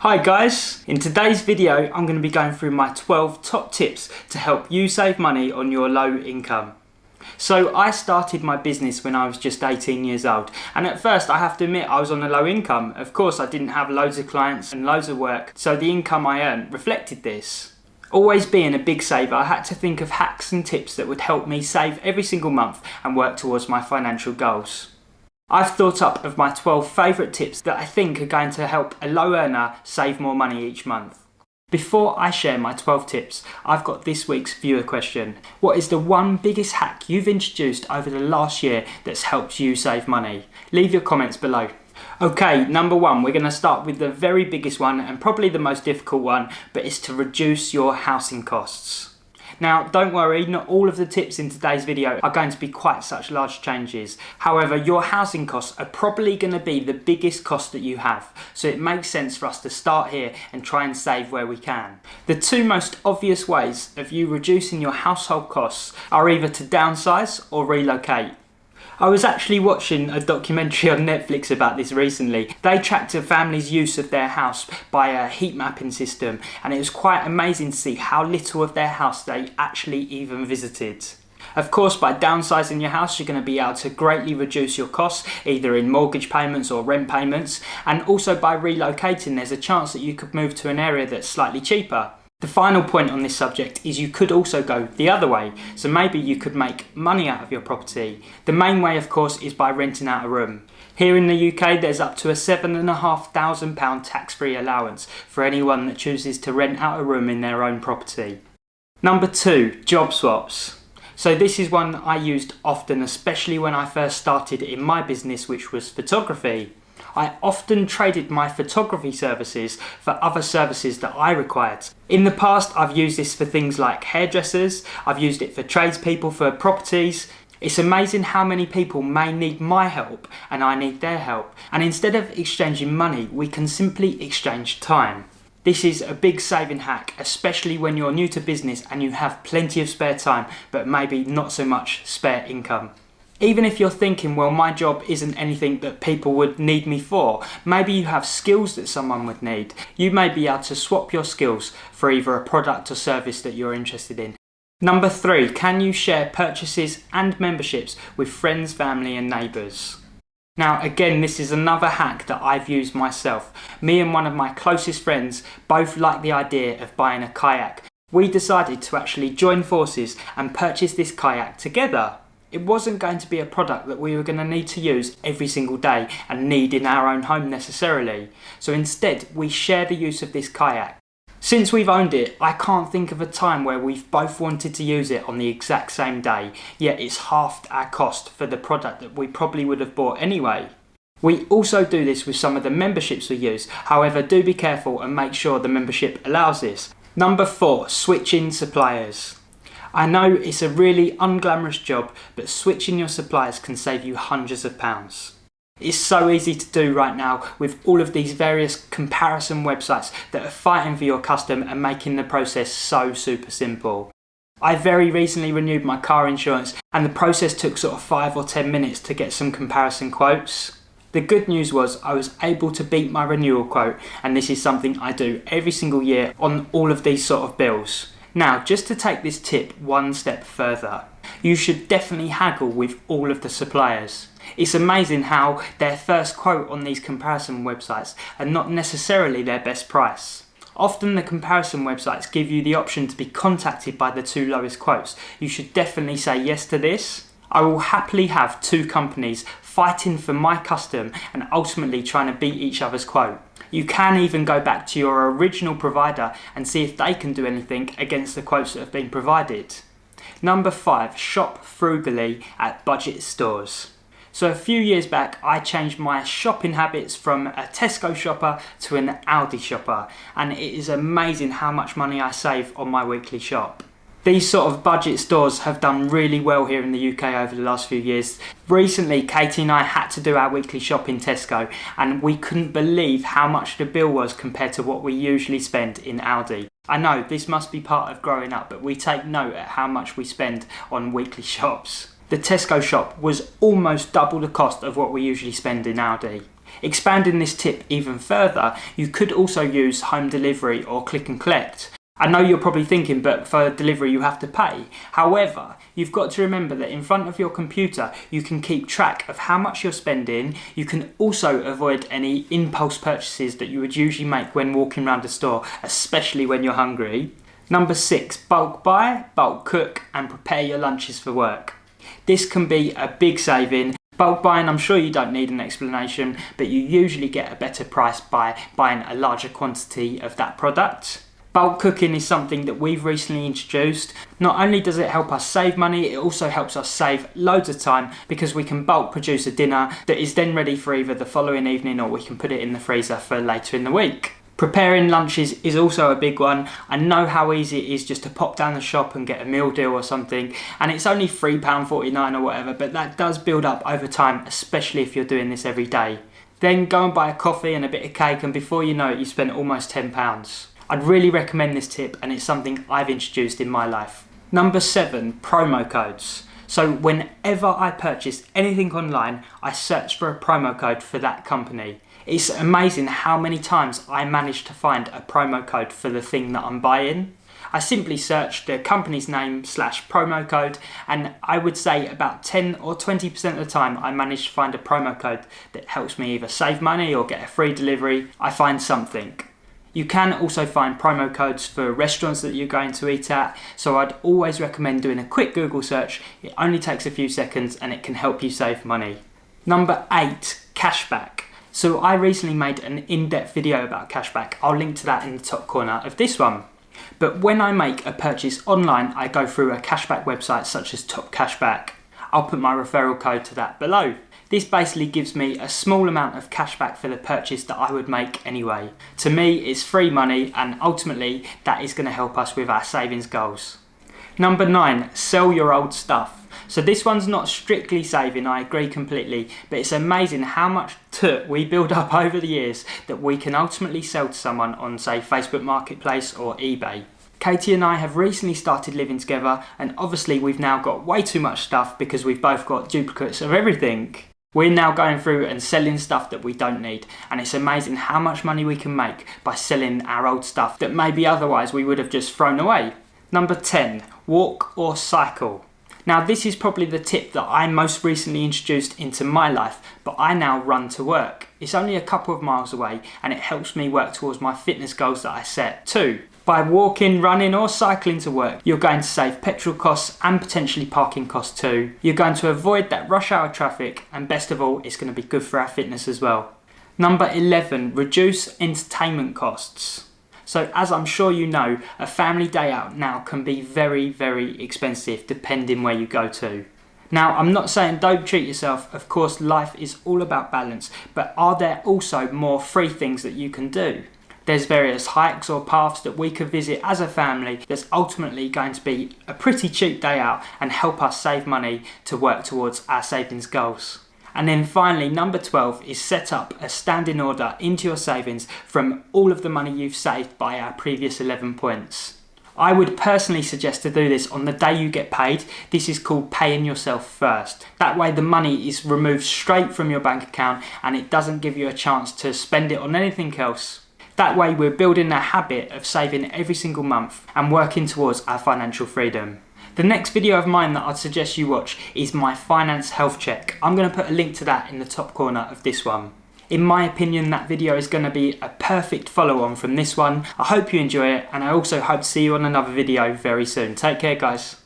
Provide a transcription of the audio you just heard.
Hi guys, in today's video I'm going to be going through my 12 top tips to help you save money on your low income. So I started my business when I was just 18 years old, and at first I have to admit I was on a low income. Of course I didn't have loads of clients and loads of work, so the income I earned reflected this. Always being a big saver, I had to think of hacks and tips that would help me save every single month and work towards my financial goals. I've thought up of my 12 favourite tips that I think are going to help a low earner save more money each month. Before I share my 12 tips, I've got this week's viewer question. What is the one biggest hack you've introduced over the last year that's helped you save money? Leave your comments below. Okay, number one, we're going to start with the very biggest one and probably the most difficult one, but it's to reduce your housing costs. Now, don't worry, not all of the tips in today's video are going to be quite such large changes. However, your housing costs are probably going to be the biggest cost that you have, so it makes sense for us to start here and try and save where we can. The two most obvious ways of you reducing your household costs are either to downsize or relocate. I was actually watching a documentary on Netflix about this recently. They tracked a family's use of their house by a heat mapping system, and it was quite amazing to see how little of their house they actually even visited. Of course, by downsizing your house, you're going to be able to greatly reduce your costs, either in mortgage payments or rent payments, and also by relocating, there's a chance that you could move to an area that's slightly cheaper. The final point on this subject is you could also go the other way, so maybe you could make money out of your property. The main way, of course, is by renting out a room. Here in the UK, there's up to a £7,500 tax-free allowance for anyone that chooses to rent out a room in their own property. Number two, job swaps. So this is one I used often, especially when I first started in my business, which was photography. I often traded my photography services for other services that I required. In the past, I've used this for things like hairdressers, I've used it for tradespeople for properties. It's amazing how many people may need my help and I need their help. And instead of exchanging money, we can simply exchange time. This is a big saving hack, especially when you're new to business and you have plenty of spare time, but maybe not so much spare income. Even if you're thinking, well, my job isn't anything that people would need me for, maybe you have skills that someone would need. You may be able to swap your skills for either a product or service that you're interested in. Number three, can you share purchases and memberships with friends, family and neighbours? Now again, this is another hack that I've used myself. Me and one of my closest friends both like the idea of buying a kayak. We decided to actually join forces and purchase this kayak together. It wasn't going to be a product that we were going to need to use every single day and need in our own home necessarily. So instead, we share the use of this kayak. Since we've owned it, I can't think of a time where we've both wanted to use it on the exact same day, yet it's halved our cost for the product that we probably would have bought anyway. We also do this with some of the memberships we use, however do be careful and make sure the membership allows this. Number four, switching suppliers. I know it's a really unglamorous job, but switching your suppliers can save you hundreds of pounds. It's so easy to do right now with all of these various comparison websites that are fighting for your custom and making the process so super simple. I very recently renewed my car insurance and the process took sort of 5 or 10 minutes to get some comparison quotes. The good news was I was able to beat my renewal quote, and this is something I do every single year on all of these sort of bills. Now, just to take this tip one step further, you should definitely haggle with all of the suppliers. It's amazing how their first quote on these comparison websites are not necessarily their best price. Often the comparison websites give you the option to be contacted by the two lowest quotes. You should definitely say yes to this. I will happily have two companies fighting for my custom and ultimately trying to beat each other's quote. You can even go back to your original provider and see if they can do anything against the quotes that have been provided. Number five, shop frugally at budget stores. So a few years back, I changed my shopping habits from a Tesco shopper to an Aldi shopper, and it is amazing how much money I save on my weekly shop. These sort of budget stores have done really well here in the UK over the last few years. Recently, Katie and I had to do our weekly shop in Tesco, and we couldn't believe how much the bill was compared to what we usually spend in Aldi. I know this must be part of growing up, but we take note at how much we spend on weekly shops. The Tesco shop was almost double the cost of what we usually spend in Aldi. Expanding this tip even further, you could also use home delivery or click and collect. I know you're probably thinking, but for delivery you have to pay. However, you've got to remember that in front of your computer you can keep track of how much you're spending. You can also avoid any impulse purchases that you would usually make when walking around a store, especially when you're hungry. Number 6, bulk buy, bulk cook and prepare your lunches for work. This can be a big saving. Bulk buying, I'm sure you don't need an explanation, but you usually get a better price by buying a larger quantity of that product. Bulk cooking is something that we've recently introduced. Not only does it help us save money, it also helps us save loads of time because we can bulk produce a dinner that is then ready for either the following evening or we can put it in the freezer for later in the week. Preparing lunches is also a big one. I know how easy it is just to pop down the shop and get a meal deal or something, and it's only £3.49 or whatever, but that does build up over time, especially if you're doing this every day. Then go and buy a coffee and a bit of cake, and before you know it, you spent almost £10. I'd really recommend this tip, and it's something I've introduced in my life. Number 7, promo codes. So whenever I purchase anything online, I search for a promo code for that company. It's amazing how many times I manage to find a promo code for the thing that I'm buying. I simply search the company's name / promo code, and I would say about 10 or 20% of the time I manage to find a promo code that helps me either save money or get a free delivery. I find something. You can also find promo codes for restaurants that you're going to eat at, so I'd always recommend doing a quick Google search. It only takes a few seconds and it can help you save money. Number 8, cashback. So I recently made an in-depth video about cashback. I'll link to that in the top corner of this one. But when I make a purchase online, I go through a cashback website such as Top Cashback. I'll put my referral code to that below. This basically gives me a small amount of cashback for the purchase that I would make anyway. To me, it's free money, and ultimately that is going to help us with our savings goals. Number 9, sell your old stuff. So this one's not strictly saving, I agree completely, but it's amazing how much we build up over the years that we can ultimately sell to someone on, say, Facebook Marketplace or eBay. Katie and I have recently started living together, and obviously we've now got way too much stuff because we've both got duplicates of everything. We're now going through and selling stuff that we don't need, and it's amazing how much money we can make by selling our old stuff that maybe otherwise we would have just thrown away. Number 10, walk or cycle. Now this is probably the tip that I most recently introduced into my life, but I now run to work. It's only a couple of miles away and it helps me work towards my fitness goals that I set too. By walking, running or cycling to work, you're going to save petrol costs and potentially parking costs too. You're going to avoid that rush hour traffic, and best of all, it's going to be good for our fitness as well. Number 11, reduce entertainment costs. So as I'm sure you know, a family day out now can be very, very expensive depending where you go to. Now, I'm not saying don't treat yourself. Of course, life is all about balance, but are there also more free things that you can do? There's various hikes or paths that we could visit as a family that's ultimately going to be a pretty cheap day out and help us save money to work towards our savings goals. And then finally, number 12 is set up a standing order into your savings from all of the money you've saved by our previous 11 points. I would personally suggest to do this on the day you get paid. This is called paying yourself first. That way the money is removed straight from your bank account and it doesn't give you a chance to spend it on anything else. That way we're building a habit of saving every single month and working towards our financial freedom. The next video of mine that I'd suggest you watch is my finance health check. I'm going to put a link to that in the top corner of this one. In my opinion, that video is going to be a perfect follow-on from this one. I hope you enjoy it, and I also hope to see you on another video very soon. Take care, guys.